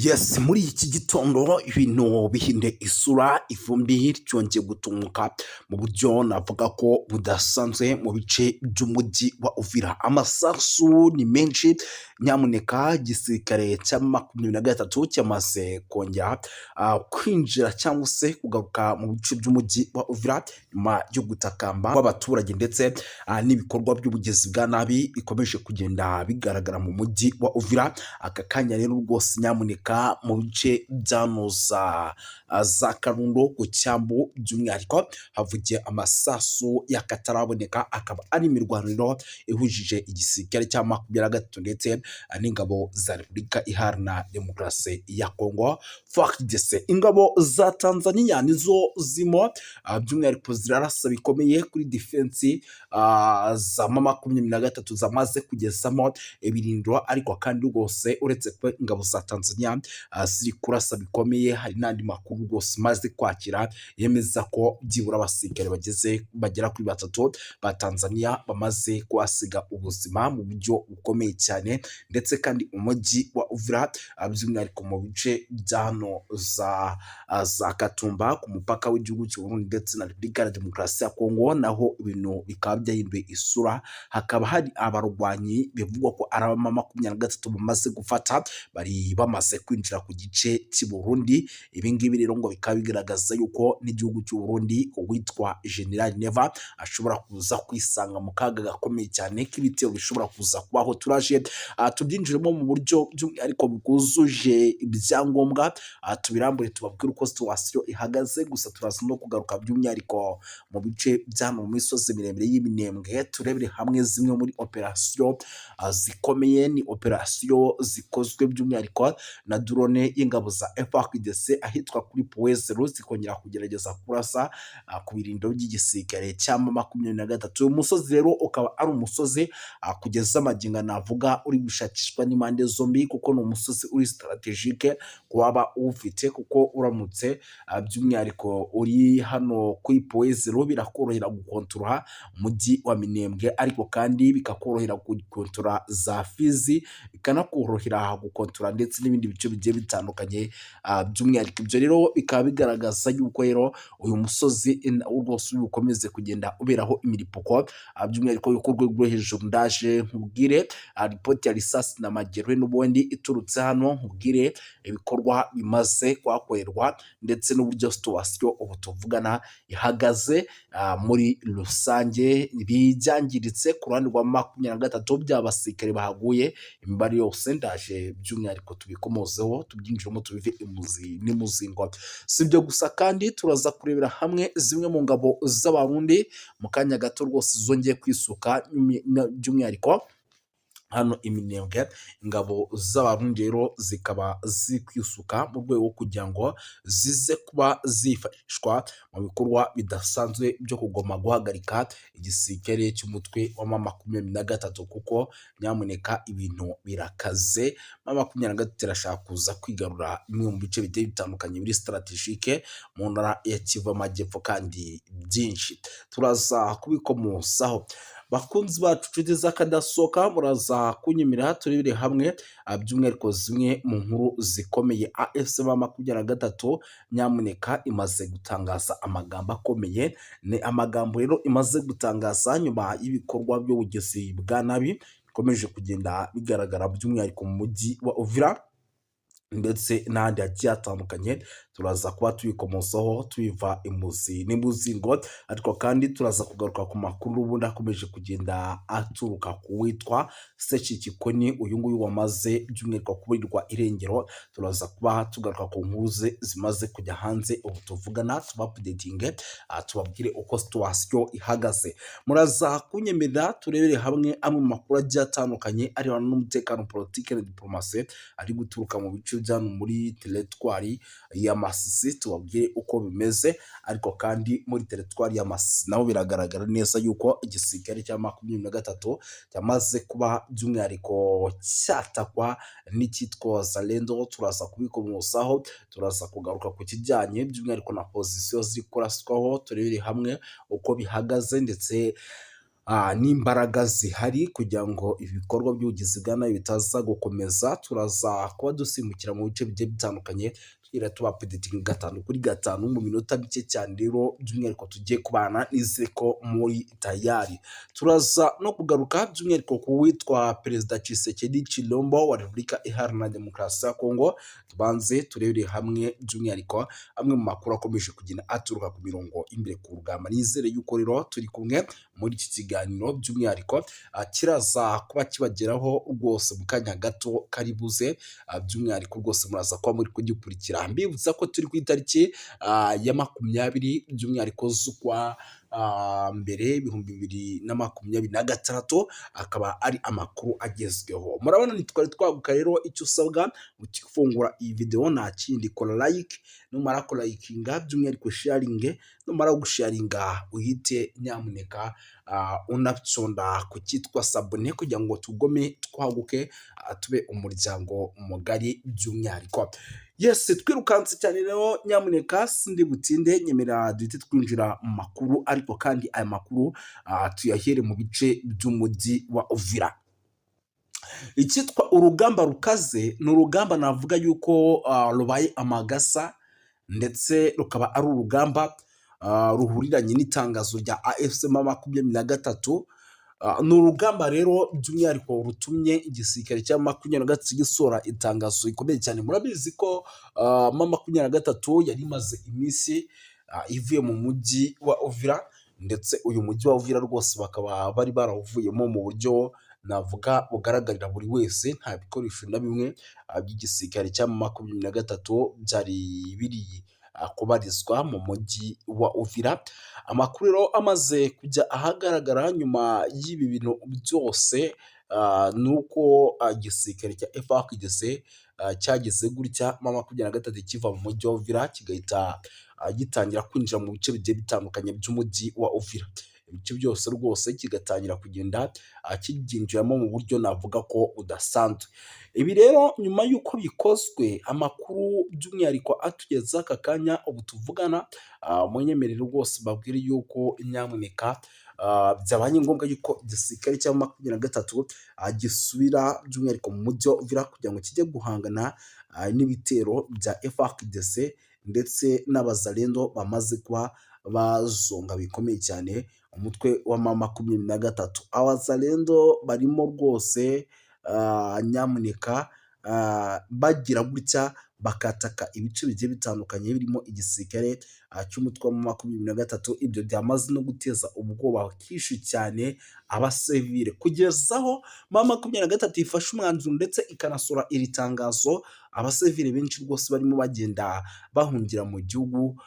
Yes, muri iki gitondo ibintu bihinde isura, ivumbi ryongeye gutumuka mu buryo navuga ko budasanzwe mu bice by'umujyi wa Uvira. Amasasu ni menshi, nyamuneka igisirikare cya M23 cyamaze kongera kwinjira cyangwa se kugaruka mu bice by'umujyi wa Uvira nyuma yo gutakamba kw'abaturage ndetse n'ibikorwa by'ubugizi bwa nabi bikomeje kugenda bigaragara mu mujyi wa Uvira. Aka kanya rero rwose nyamuneka mu bice byano za Karundo ku Cyambu by'umwihariko havugiye amasasu y'akataraboneka, akaba ari imirwaniro ihujije igisirikare cya M23 ndetse n'ingabo za Repubulika Iharanira Demokarasi ya Kongo FARDC. Ingabo za Tanzania nizo zimo by'umwihariko zirarasa bikomeye kuri defense za M23 zamaze kugezamo ibirindiro, ariko kandi rwose uretse ko ingabo za Tanzania ziri kurasa bikomeye, hari n'andi makuru rwose maze kwakira yemeza ko byibura abasirikare bagera kuri 3 ba Tanzania bamaze kuhasiga ubuzima mu buryo bukomeye cyane, ndetse kandi umujyi wa Uvira by'umwihariko mu bice byano za Katumba ku mupaka w'igihugu cy'u Burundi ndetse na Repubulika ya Demokarasi ya Kongo, naho ibintu bikaba byahinduye isura. Hakaba hari abarwanyi bivugwa ko ari M23 bamaze gufata, bari bamaze kwinjira ku gice cy'i Burundi. Ibi ngibi rero ngo bikaba bigaragaza yuko n'igihugu cy'u Burundi uwitwa General Neva ashobora kuza kwisanga mu kaga gakomeye cyane k'ibitero bishobora kuza kubaho. Turaje tubyinjiremo mu buryo by'umwihariko bwuzuje ibyangombwa, tubirambure tubabwire uko situation ihagaze. Gusa turaza no kugaruka by'umwihariko mu bice by'ano mu misozi miremire y'Iminembwe, turebere hamwe zimwe muri operation zikomeye. Ni operation zikozwe by'umwihariko na drone y'ingabo za FARDC ahitwa kuri Poezero, zikongera kugerageza kurasa ku birindo by'igisirikare cya M23. Uyu musozi rero ukaba ari umusozi kugeza amagingo navuga uri gushakishwa n'impande zombi, kuko ni umusozi uri strategique kuba ufite, kuko uramutse by'umwihariko uri hano kuri Poezero birakorohera gukontorora umujyi wa Minembwe, ariko kandi bikakorohera gukontorora za Fizi, bikanakorohera gukontorora ndetse n'ibindi bice bigiye bitandukanye by'umwihariko. Ibyo rero bikaba bigaragaza yuko rero uyu musozi rwose ukomeze kugenda uberaho imiripuko by'umwihariko yuko urwego rwo hejuru. Ndaje nkubwire ripoti ya risasi na magerwe n'ubundi iturutse hano, nkubwire ibikorwa bimaze kwakorerwa ndetse n'uburyo situation ubu tuvugana ihagaze muri rusange. Bijyangiritse ku ruhande rwa M23 by'abasirikare bahaguye, imibare yose ndaje by'umwihariko tubikomozeho, tubyinjiremo tubive imuzi n'imuzingo. Si ibyo gusa kandi turaza kurebera hamwe zimwe mu ngabo z'abarundi mu kanya gato rwose zongeye kwisuka by'umwihariko hano Iminembwe. Ingabo z'abarundi rero zikaba zikwisuka mu rwego kugira ngo zize kuba zifashishwa mu bikorwa bidasanzwe byo kugoma guhagarika igisirikare cy'umutwe wa M23, kuko nyamuneka ibintu birakaze. M23 irashaka kuza kwigarura bimwe mu bice bigiye bitandukanye biri strategique mu ntara ya Kivu Amajyepfo, kandi byinshi turaza kubikomosaho. Bakunzi bacu nshuti z'akadasohoka, muraza kunyemera turebere hamwe by'umwihariko zimwe mu nkuru zikomeye. AFC M23 nyamuneka imaze gutangaza amagambo akomeye. Ni amagambo rero imaze gutangaza nyuma y'ibikorwa by'ubugizi bwa nabi bikomeje kugenda bigaragara by'umwihariko mu mujyi wa Uvira ndetse n'ahandi hagiye hatandukanye. Turaza kuba tubikomosaho tubiva imuzi n'imuzingo, ariko kandi turaza kugaruka ku makuru ubundi akomeje kugenda aturuka ku witwa Sekikikoni, uyu nguyu wamaze by'umwihariko kuburirwa irengero. Turaza kuba tugaruka ku nkuru zimaze kujya hanze ubu tuvugana, tubapdatinge tubabwire uko situation ihagaze. Muraza kunyemerera turebere hamwe amwe mu makuru agiye atandukanye arebana n'umutekano, politike na diplomasi ari guturuka mu bice byano muri teritwari ya Masisi, tubabwire uko bimeze. Ariko kandi muri teritwari ya Masisi naho biragaragara neza yuko igisirikare cya M23 cyamaze kuba by'umwihariko cyatakwa n'icyitwa Zalendo. Turaza kubikomosaho, turaza kugaruka ku kijyanye by'umwihariko na position ziri kuraswaho, turebere hamwe uko bihagaze ndetse n'imbaraga zihari kugira ngo ibikorwa by'ubugizi bwa nabi bitaza gukomeza. Turaza kuba dusimbukira mu bice bigiye bitandukanye tugira tubapeditinga gatanu kuri gatanu mu minota mike cyane. Rero by'umwihariko tugiye kubana nizere ko muri tayari. Turaza no kugaruka by'umwihariko ku witwa Perezida Tshisekedi Tshilombo wa Repubulika Iharanira Demokarasi ya Kongo. Tubanze turebere hamwe by'umwihariko amwe mu makuru akomeje kugenda aturuka ku mirongo imbere ku rugamba. Nizere yuko rero turi kumwe muri iki kiganiro by'umwihariko kiraza kuba kibageraho rwose mu kanya gato kari buze. By'umwihariko rwose muraza kuba muri kugikurikira. Mbibutsa ko turi ku itariki ya 20 by'umwihariko z'ukwa mbere 2026, akaba ari amakuru agezweho. Murabona twari twaguka rero icyo usabwa ukifungura iyi video nta kindi, kora like, numara ko likinga by'umwihariko sharing, numara gusharinga uhite nyamuneka unatsonda ku cyitwa sabone kugira ngo tugome twaguke tube umuryango mugari by'umwihariko. Yes, twirukanse cyane rero nyamuneka sindi butinde nyemera duhite twinjira mu makuru, ariko kandi aya makuru tuyahere mu bice by'umujyi wa Uvira. Icyitwa urugamba rukaze ni urugamba navuga yuko rubaye amagasa, ndetse rukaba ari urugamba ruhuriranye n'itangazo rya AFC M23. Ni urugamba rero by'umwihariko rutumye igisirikare cya 23 gisora itangazo rikomeye cyane. Murabizi ko M23 yari imaze iminsi ivuye mu mujyi wa Uvira, ndetse uyu mujyi wa Uvira rwose bakaba bari barawuvuyemo mu buryo navuga bugaragarira buri wese. Nta bikoresho na bimwe by'igisirikare cya M23 byari biri kubarizwa mu mujyi wa Uvira. Amakuru rero amaze kujya ahagaragara nyuma y'ibi bintu byose, nuko igisirikare cya FARDC cyageze gutya M23 kiva mu mujyi wa Uvira kigahita gitangira kwinjira mu bice bigiye bitandukanye by'umujyi wa Uvira. Ibice byose rwose kigatangira kugenda kibyinjiramo mu buryo navuga ko udasanzwe. Ibi rero nyuma y'uko bikozwe, amakuru by'umwihariko atugeza aka kanya ubu tuvugana, munyemerere rwose babwire yuko nyamuneka byabaye ngombwa yuko igisirikare cya M23 gisubira by'umwihariko mu mujyi wa Uvira kugira ngo kijye guhangana n'ibitero bya FARDC ndetse n'abazalendo bamaze kuba bazonga bikomeye cyane umutwe wa M23. Abazalendo barimo rwose nyamuneka bagira gutya bakataka ibice bigiye bitandukanye birimo igisirikare cy'umutwe wa M23. Ibyo byamaze no guteza ubwoba bwinshi cyane abasivile, kugezaho M23 ifashe umwanzuro ndetse ikanasora iri tangazo. Abasivile benshi rwose barimo bagenda bahungira mu gihugu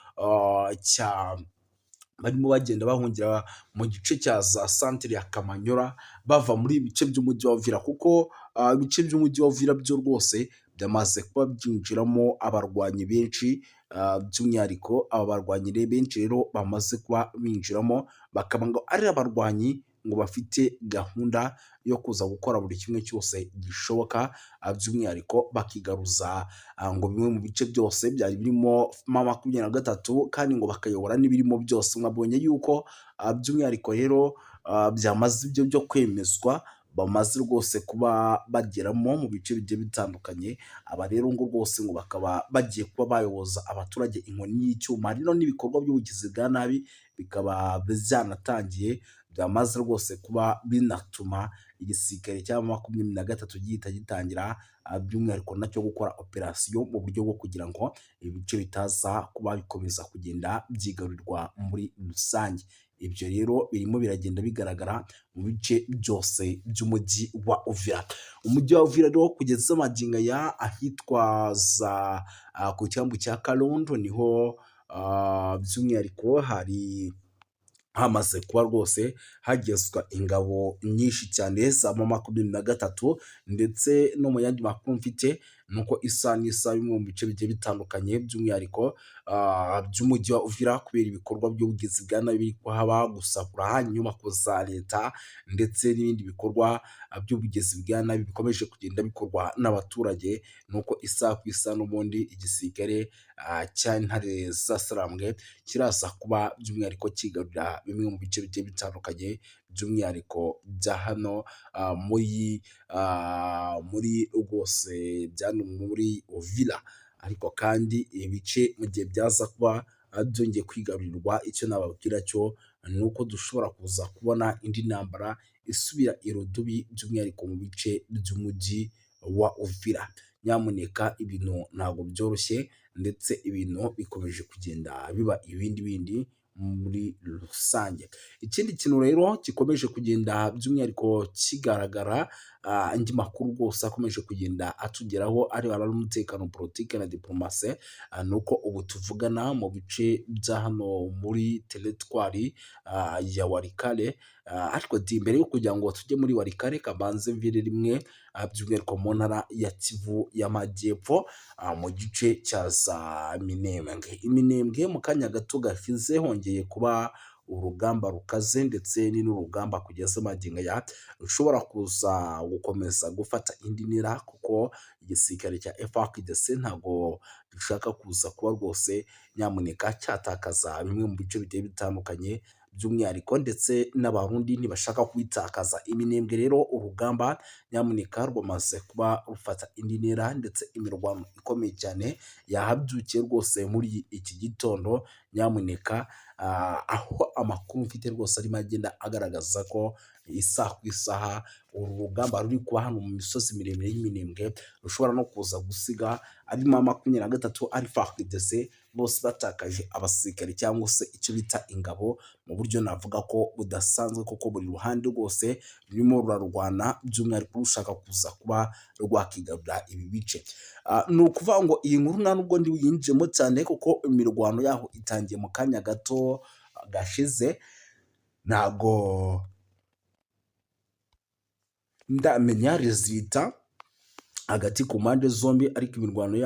barimo bagenda bahungira mu gice cya za santere ya Kamanyola, bava muri ibice by'umujyi wa Uvira, kuko ibice by'umujyi wa Uvira byo rwose byamaze kuba byinjiramo abarwanyi benshi. By'umwihariko aba barwanyi benshi rero bamaze kuba binjiramo, bakaba ngo ari abarwanyi ngo bafite gahunda yo kuza gukora buri kimwe cyose gishoboka, by'umwihariko bakigaruza ngo bimwe mu bice byose byari birimo M23, kandi ngo bakayobora n'ibirimo byose. Mwabonye yuko by'umwihariko rero byamaze ibyo byo kwemezwa, bamaze rwose kuba bageramo mu bice bigiye bitandukanye. Aba rero ngo rwose ngo bakaba bagiye kuba bayoboza abaturage inkoni y'icyuma. Rero n'ibikorwa by'ubugizi bwa nabi bikaba byanatangiye, byamaze rwose kuba binatuma igisirikare cya M23 gihita gitangira by'umwihariko nacyo gukora operasiyo mu buryo bwo kugira ngo ibice bitaza kuba bikomeza kugenda byigarurirwa muri rusange. Ibyo rero birimo biragenda bigaragara mu bice byose by'umujyi wa Uvira. Umujyi wa Uvira rero kugeza amagingo aya ahitwa za ku cyambu cya Karondo niho by'umwihariko hari hamaze kuba rwose hagezwa ingabo nyinshi cyane za M23, ndetse no mu yandi makuru mfite nuko isa n'isa bimwe mu bice bigiye bitandukanye by'umwihariko by'umujyi wa Uvira, kubera ibikorwa by'ubugizi bwa nabi biri kuhaba, gusahura inyubako za leta ndetse n'ibindi bikorwa by'ubugizi bwa nabi bikomeje kugenda bikorwa n'abaturage. Nuko isa ku isa n'ubundi igisirikare cya Ntare za Sarambwe kiraza kuba by'umwihariko kigarurira bimwe mu bice bigiye bitandukanye by'umwihariko bya hano muri rwose byano muri Uvira. Ariko kandi ibice mu gihe byaza kuba byongeye kwigarurirwa, icyo nababwira cyo ni uko dushobora kuza kubona indi ntambara isubira irudubi, by'umwihariko mu bice by'umujyi wa Uvira. Nyamuneka ibintu ntabwo byoroshye, ndetse ibintu bikomeje kugenda biba ibindi bindi muri rusange. Ikindi kintu rero gikomeje kugenda by'umwihariko kigaragara, andi makuru rwose akomeje kugenda atugeraho arebana n'umutekano, politiki na diplomasi, ni uko ubu tuvugana mu bice bya hano muri teritwari ya Walikale. Ariko mbere yo kugira ngo tujye muri Walikale, kabanze mvire rimwe by'umwihariko mu ntara ya Kivu y'Amajyepfo, mu gice cya za Minembwe. Iminembwe mu kanya gato gashize hongeye kuba urugamba rukaze, ndetse ni n'urugamba kugeza magingo aya rushobora kuza gukomeza gufata indi ntera, kuko igisirikare cya FARDC ntabwo gishaka kuza kuba rwose nyamuneka cyatakaza bimwe mu bice bigiye bitandukanye by'umwihariko, ndetse n'abarundi ntibashaka kwitakaza. Iminembwe rero urugamba nyamuneka rwamaze kuba rufata indi ntera, ndetse imirwano ikomeye cyane yahabyukiye rwose muri iki gitondo. Nyamuneka aho amakuru mfite rwose arimo agenda agaragaza ko isaha ku isaha uru rugamba ruri kuba hano mu misozi miremire y'Iminembwe rushobora no kuza gusiga abima 23 ari FARDC bose batakaje abasirikare cyangwa se icyo bita ingabo, mu buryo navuga ko budasanzwe, kuko buri ruhande rwose rurimo rurarwana, by'umwihariko rushaka kuza kuba rwakigarura ibi bice. Ni ukuvuga ngo iyi nkuru nta nubwo ndi buyinjiremo cyane, kuko imirwano yaho itangiye mu kanya gato gashize. Ntago ndamenya rezita hagati ku mpande zombi, ariko imirwano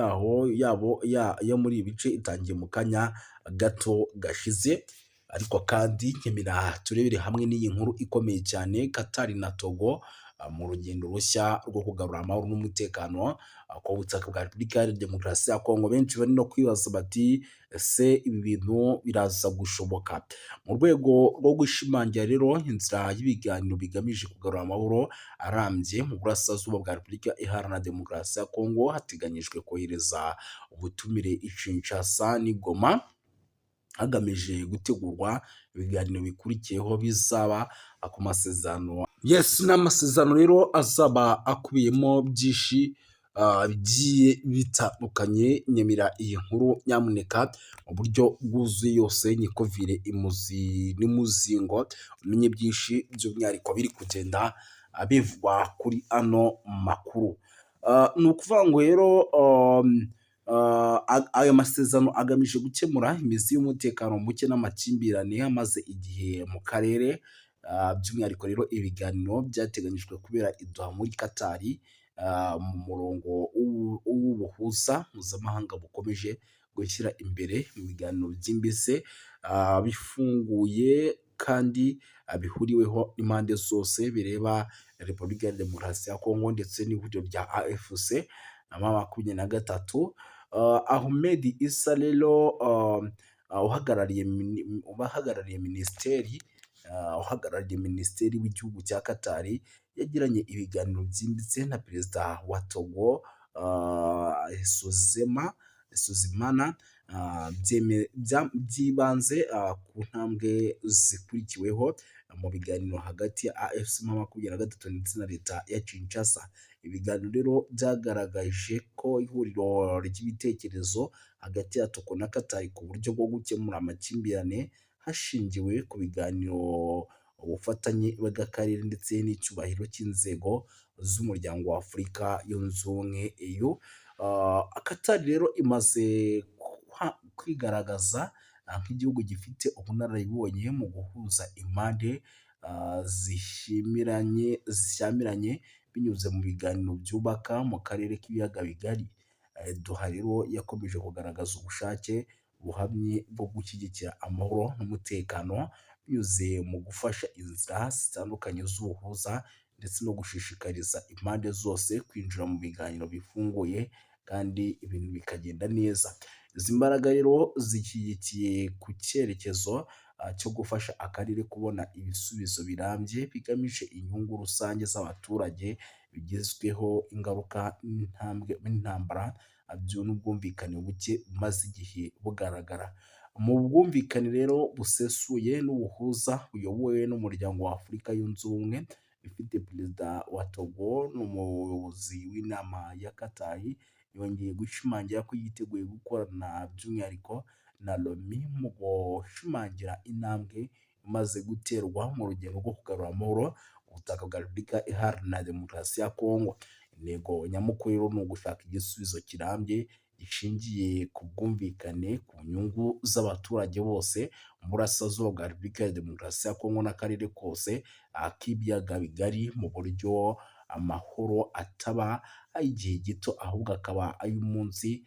yo muri ibi bice itangiye mu kanya gato gashize. Ariko kandi nkemera turebere hamwe n'iyi nkuru ikomeye cyane, Qatar na Togo mu rugendo rushya rwo kugarura amahoro n'umutekano ku butaka bwa Repubulika Iharanira Demokarasi ya Kongo. Benshi bari no kwibaza bati ese ibi bintu biraza gushoboka? Mu rwego rwo gushimangira rero inzira y'ibiganiro bigamije kugarura amahoro arambye mu burasirazuba bwa Repubulika Iharanira Demokarasi ya Kongo, hateganyijwe kohereza ubutumire i Kinshasa n'i Goma, hagamije gutegurwa ibiganiro bikurikiyeho bizaba ku masezerano. N'amasezerano rero azaba akubiyemo byinshi bigiye bitandukanye. Nyemera iyi nkuru nyamuneka mu buryo bwuzuye yose, nyikovire imuzi n'umuzingo, umenye byinshi by'umwihariko biri kugenda bivugwa kuri ano makuru. Ni ukuvuga ngo rero ayo masezerano agamije gukemura imizi y'umutekano muke n'amakimbirane amaze igihe mu karere. By'umwihariko rero ibiganiro byateganyijwe kubera i Doha muri Qatar, mu murongo w'ubuhuza mpuzamahanga bukomeje gushyira imbere mu biganiro byimbitse, bifunguye kandi bihuriweho n'impande zose bireba Repubulika ya Demokarasi ya Kongo ndetse n'ihuriro rya AFC na M23. Ahmed Issa rero uhagarariye minisiteri w'igihugu cya Qatar, yagiranye ibiganiro byimbitse na perezida wa Togo Sozimana, byibanze ku ntambwe zikurikiweho mu biganiro hagati ya AFC M23 ndetse na leta ya Kinshasa. Ibiganiro rero byagaragaje ko ihuriro ry'ibitekerezo hagati ya Togo na Qatar ku buryo bwo gukemura amakimbirane hashingiwe ku biganiro, ubufatanye bw'akarere ndetse n'icyubahiro cy'inzego z'umuryango wa Afurika yunze ubumwe EU. Qatar rero imaze kwigaragaza nk'igihugu gifite ubunararibonye mu guhuza impande zishyamiranye binyuze mu biganiro byubaka mu karere k'ibiyaga bigari. Doha rero yakomeje kugaragaza ubushake buhamye bwo gushyigikira amahoro n'umutekano binyuze mu gufasha inzira zitandukanye z'ubuhuza, ndetse no gushishikariza impande zose kwinjira mu biganiro bifunguye kandi ibintu bikagenda neza. Izi mbaraga rero zishyigikiye ku cyerekezo cyo gufasha akarere kubona ibisubizo birambye bigamije inyungu rusange z'abaturage, bigezweho ingaruka n'intambara n'ubwumvikane buke bumaze igihe bugaragara. Mu bwumvikane rero busesuye n'ubuhuza buyobowe n'umuryango wa Afurika yunze ubumwe, ifite perezida wa Togo n'umuyobozi w'inama ya Qatar, yongeye gushimangira ko yiteguye gukorana by'umwihariko na Loni mu gushimangira intambwe imaze guterwa mu rugendo rwo kugarura amahoro ubutaka bwa Repubulika Iharanira Demokarasi ya Kongo. Intego nyamukuru rero ni ugushaka igisubizo kirambye gishingiye ku bwumvikane ku nyungu z'abaturage bose mu burasirazuba bwa Repubulika ya Demokarasi ya Kongo n'akarere kose k'ibiyaga bigari, mu buryo amahoro ataba ay'igihe gito ahubwo akaba ay'umunsi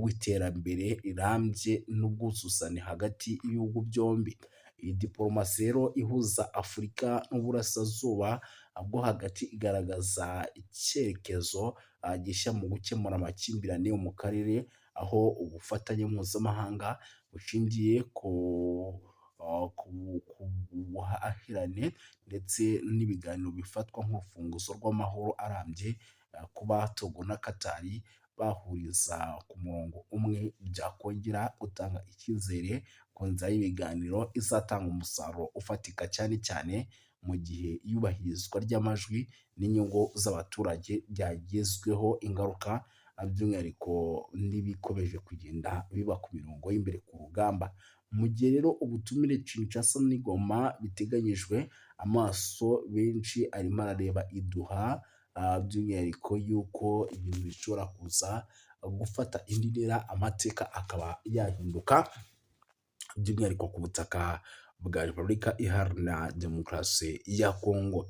w'iterambere rirambye n'ubwuzuzane hagati y'ibihugu byombi. Iyi diporomasi rero ihuza Afurika n'uburasirazuba bwo hagati igaragaza icyerekezo gishya mu gukemura amakimbirane yo mu karere, aho ubufatanye mpuzamahanga bushingiye ku buhahirane ndetse n'ibiganiro bifatwa nk'urufunguzo rw'amahoro arambye. Kuba Togo na Qatar bahuriza ku murongo umwe byakongera gutanga icyizere ku nzira y'ibiganiro izatanga umusaruro ufatika, cyane cyane mu gihe iyubahirizwa ry'amajwi n'inyungu z'abaturage byagezweho ingaruka, by'umwihariko n'ibikomeje kugenda biba ku mirongo y'imbere ku rugamba. Mu gihe rero ubutumire Kinshasa n'Igoma biteganyijwe, amaso benshi arimo arareba i Doha, by'umwihariko yuko ibintu bishobora kuza gufata indi ntera, amateka akaba yahinduka by'umwihariko ku butaka bwa Repubulika Iharanira Demokarasi ya Kongo.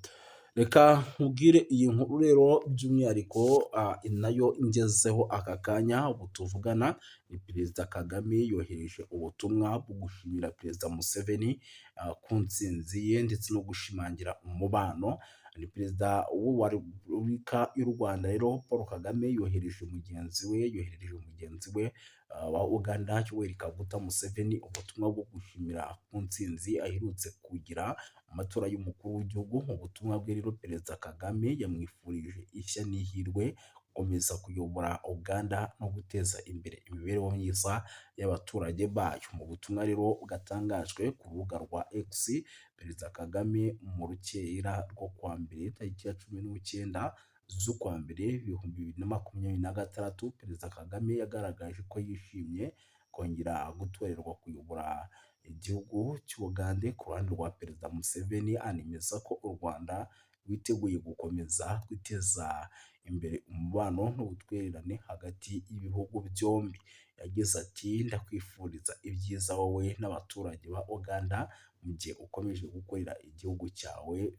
Reka nkubwire iyi nkuru rero by'umwihariko nayo ngezeho aka kanya ubu tuvugana, ni Perezida Kagame yohereje ubutumwa bwo gushimira Perezida Museveni ku ntsinzi ye ndetse no gushimangira umubano. Ni Perezida wa Repubulika y'u Rwanda rero Paul Kagame yohereje mugenzi we wa Uganda Yoweri Kaguta Museveni ubutumwa bwo gushimira ku ntsinzi aherutse kugira amatora y'umukuru w'igihugu. Mu butumwa bwe rero Perezida Kagame yamwifurije ishya n'ihirwe gukomeza kuyobora Uganda no guteza imbere imibereho myiza y'abaturage bayo. Mu butumwa rero bwatangajwe ku rubuga rwa X, Perezida Kagame mu rukera rwo kuwa mbere tariki ya 19 z'ukwa mbere 2026, Perezida Kagame yagaragaje ko yishimye kongera gutorerwa kuyobora igihugu cy'Ubugande. Ku ruhande rwa Perezida Museveni anemeza ko u Rwanda rwiteguye gukomeza guteza imbere umubano n'ubutwererane hagati y'ibihugu byombi. Yagize ati ndakwifuriza ibyiza wowe n'abaturage ba Uganda mu gihe ukomeje gukorera igihugu cyawe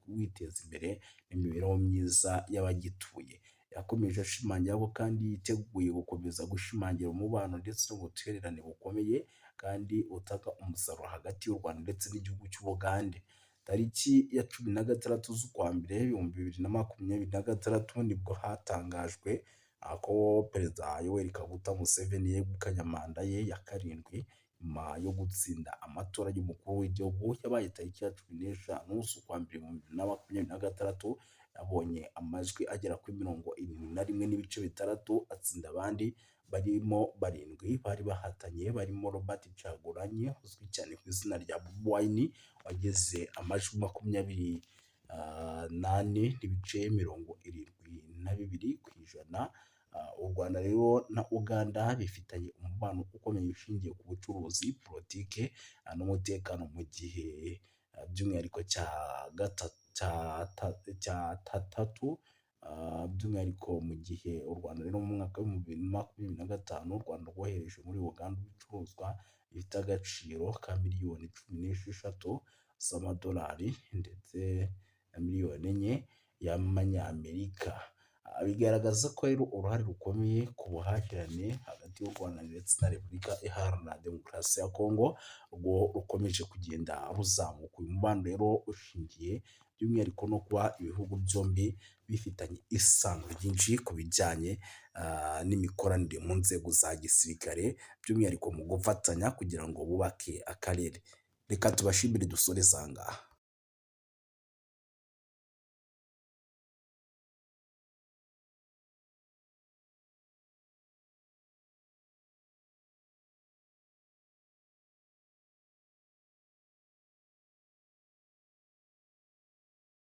witeza imbere n'imibereho myiza y'abagituye. Yakomeje ashimangira ko kandi yiteguye gukomeza gushimangira umubano ndetse n'ubutwererane bukomeye kandi utaka umusaruro hagati y'u Rwanda ndetse n'igihugu cy'Ubugande. Tariki ya 16 z'ukwa mbere 2026 nibwo hatangajwe ko Perezida Yoweri Kaguta Museveni yegukanye manda ye ya 7 nyuma yo gutsinda amatora y'umukuru w'igihugu yabaye tariki ya 15 z'ukwa mbere 2026. Yabonye amajwi agera kuri 71.6, atsinda abandi barimo 7 bari bahatanye, barimo Robert Kyagulanyi uzwi cyane ku izina rya Bobi Wine wageze amajwi 28.72%. U Rwanda rero na Uganda bifitanye umubano ukomeye ushingiye ku bucuruzi, politike n'umutekano, mu gihe by'umwihariko cya gatatu by'umwihariko mu gihe u Rwanda rero mu mwaka wa 2025 u Rwanda rwohereje muri Uganda ibicuruzwa bifite agaciro ka miliyoni 16 z'amadolari ndetse na miliyoni 4 y'amanyamerika. Bigaragaza ko rero uruhare rukomeye ku buhahirane hagati y'u Rwanda ndetse na Repubulika Iharanira Demokarasi ya Kongo ubwo rukomeje kugenda ruzamuka. Uyu mubano rero ushingiye by'umwihariko no kuba ibihugu byombi bifitanye isano ryinshi ku bijyanye n'imikoranire mu nzego za gisirikare, by'umwihariko mu gufatanya kugira ngo bubake akarere. reka tubashimire dusore sanga.